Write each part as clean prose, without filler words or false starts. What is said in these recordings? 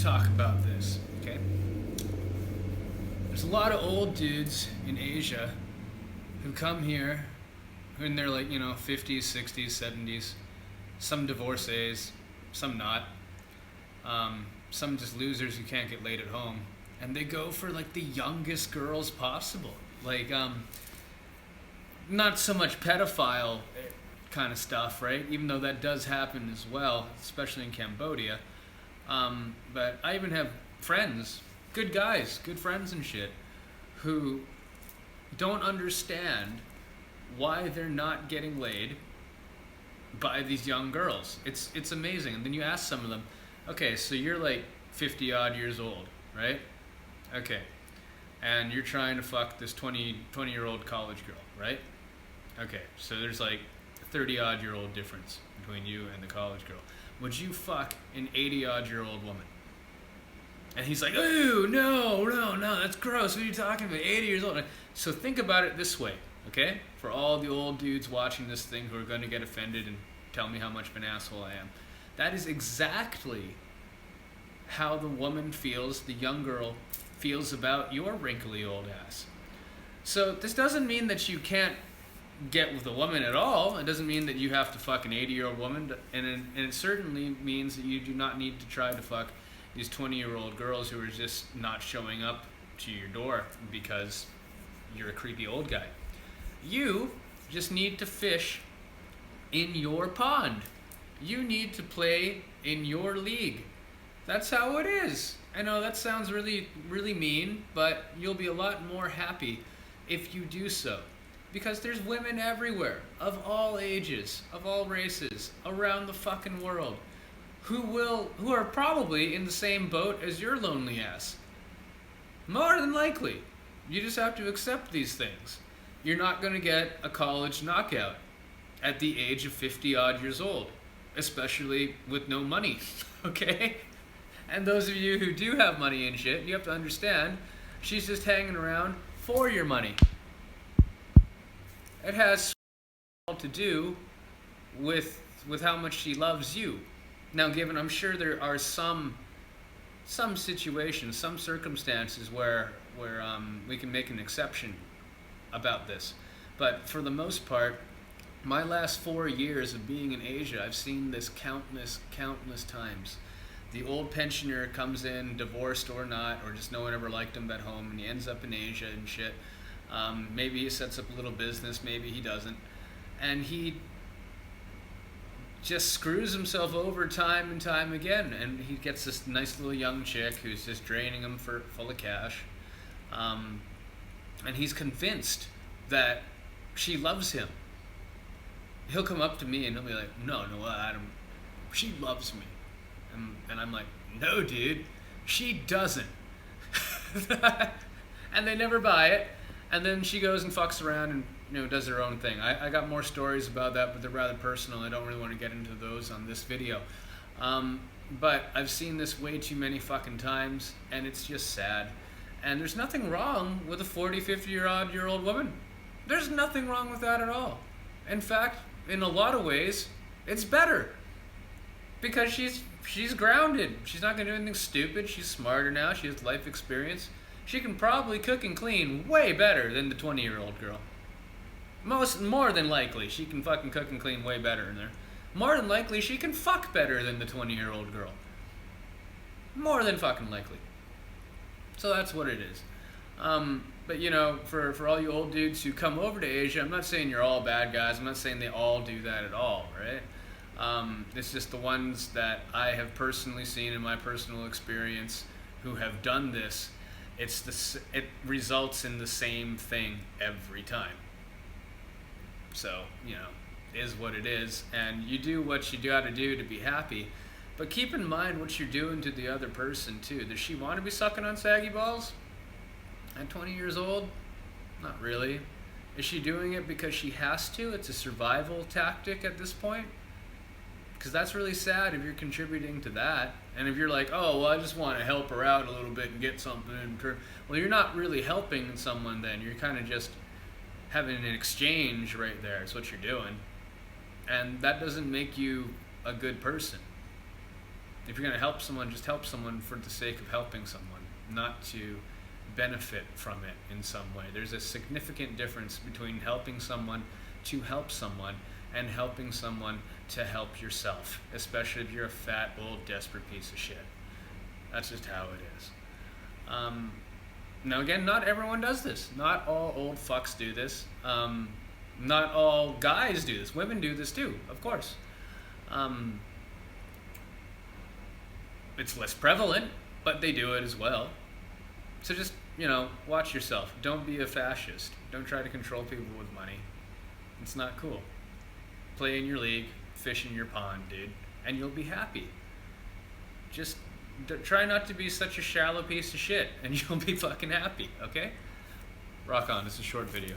let's talk about this, okay? There's a lot of old dudes in Asia who come here when they're like, 50s, 60s, 70s. Some divorcees, some not. Some just losers who can't get laid at home. And they go for like the youngest girls possible. Like, not so much pedophile kind of stuff, right? Even though that does happen as well, especially in Cambodia. But I even have friends, good guys, good friends and shit, who don't understand why they're not getting laid by these young girls. It's amazing. And then you ask some of them, okay, so you're like 50 odd years old, right? Okay. And you're trying to fuck this 20-year-old college girl, right? Okay, so there's like a 30 odd year old difference between you and the college girl. Would you fuck an 80 odd year old woman? And he's like, ooh, no, that's gross. What are you talking about? 80 years old. So think about it this way, okay? For all the old dudes watching this thing who are going to get offended and tell me how much of an asshole I am. That is exactly how the woman feels, the young girl feels about your wrinkly old ass. So this doesn't mean that you can't get with a woman at all. It doesn't mean that you have to fuck an 80-year-old woman. And it certainly means that you do not need to try to fuck these 20-year-old girls who are just not showing up to your door because you're a creepy old guy. You just need to fish in your pond. You need to play in your league. That's how it is. I know that sounds really, really mean, but you'll be a lot more happy if you do so. Because there's women everywhere, of all ages, of all races, around the fucking world, who are probably in the same boat as your lonely ass. More than likely. You just have to accept these things. You're not going to get a college knockout at the age of 50 odd years old, especially with no money, okay? And those of you who do have money and shit, you have to understand, she's just hanging around for your money. It has to do with how much she loves you. Now, given, I'm sure there are some situations, some circumstances where we can make an exception about this. But for the most part, my last 4 years of being in Asia, I've seen this countless times. The old pensioner comes in, divorced or not, or just no one ever liked him at home, and he ends up in Asia and shit. Maybe he sets up a little business, maybe he doesn't. And he just screws himself over time and time again. And he gets this nice little young chick who's just draining him full of cash. And he's convinced that she loves him. He'll come up to me and he'll be like, no, Adam, she loves me. And I'm like, no, dude, she doesn't. And they never buy it. And then she goes and fucks around and does her own thing. I got more stories about that, but they're rather personal. I don't really want to get into those on this video. But I've seen this way too many fucking times, and it's just sad. And there's nothing wrong with a 40, 50-year-old woman. There's nothing wrong with that at all. In fact, in a lot of ways, it's better. Because she's grounded. She's not going to do anything stupid. She's smarter now. She has life experience. She can probably cook and clean way better than the 20-year-old girl. More than likely, she can fucking cook and clean way better in there. More than likely, she can fuck better than the 20-year-old girl. More than fucking likely. So that's what it is. But for all you old dudes who come over to Asia, I'm not saying you're all bad guys. I'm not saying they all do that at all, right? It's just the ones that I have personally seen in my personal experience who have done this. It results in the same thing every time. So, is what it is. And you do what you gotta do to be happy. But keep in mind what you're doing to the other person, too. Does she want to be sucking on saggy balls at 20 years old? Not really. Is she doing it because she has to? It's a survival tactic at this point? Because that's really sad if you're contributing to that. And if you're like, oh, well, I just want to help her out a little bit and get something in return. Well, you're not really helping someone then. You're kind of just having an exchange right there. It's what you're doing. And that doesn't make you a good person. If you're going to help someone, just help someone for the sake of helping someone, not to benefit from it in some way. There's a significant difference between helping someone to help someone and helping someone to help yourself, especially if you're a fat, old, desperate piece of shit. That's just how it is. Now again, not everyone does this. Not all old fucks do this. Not all guys do this. Women do this too, of course. It's less prevalent, but they do it as well. So just, watch yourself. Don't be a fascist. Don't try to control people with money. It's not cool. Play in your league, fish in your pond, dude, and you'll be happy. Just try not to be such a shallow piece of shit, and you'll be fucking happy, okay? Rock on. It's a short video.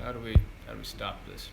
How do we stop this?